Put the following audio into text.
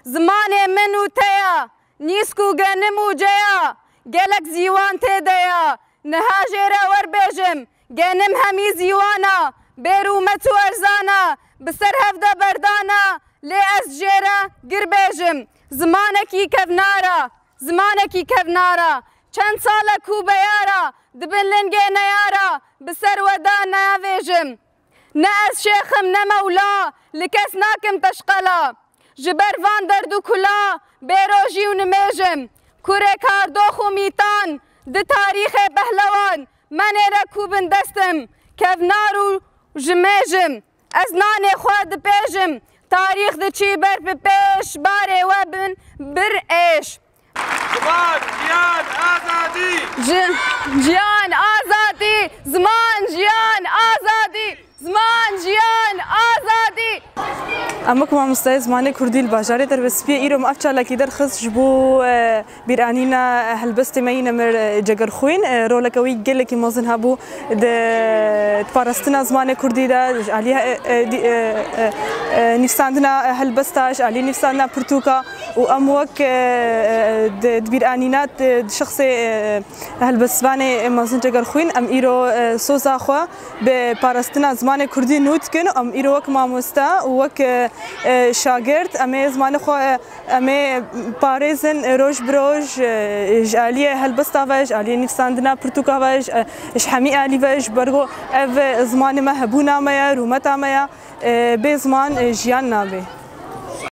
زمانێ من و تەیە نیسک و گەنم و جەیە گەلک زیوان تێدەیە نەها ژێرە وەربێژم گەنم هەمی زیوانە بێر و مەچ و ئەرزانە بسەر هەفتە بەردانە لێ ئەس ژێرە گربێژم زمانێکی کەڤنارە چەند ساڵە کوبەیارە دبن لنگێ نەیارە بسەر وەدا ناوێژم نە ئەس شێخم نە مەولا لە کەس ناکەم تەشقەلا ji ber van derd û kula bêrojî û nimêjim kurê kardox û mîtan di tarîxê pehlewan menê re ku bin destim kevnar û ji mêjim ez nanê xwe dipêjim tarîx diçî ber bi pêş barê we bin bir êş jiyan azadî ziman jiyan azadî زمان جیان آزادی اما که مامۆستای زمانی کوردی لە باژارێ دەربەسپیە ئیرۆم ئەف چالاکی دەرخست ji بۆ بیرانîna helbestê me yîne mir Cegerxwîn rolekewî gelekî mezin hebû di parastina zimanê Kurdî de ji alî nîvsandina helbesta ji alî nîvsandina pirtûka û em wek di bîranîna şexsê helbestvanê mezin Cegerxwîn em îro soza xwe bi parastina zimanê Kurdî nû dikin em îro wek mamoste û wek şagird em ê zimanê xwe em ê parêzin roj bi roj ji aliyê helbesta ve ji aliyê nîvsandina pirtûka ve ji hemî alî ve ji ber ev zimanê me hebûna me ye rûmeta me ye bê ziman jiyan nabe.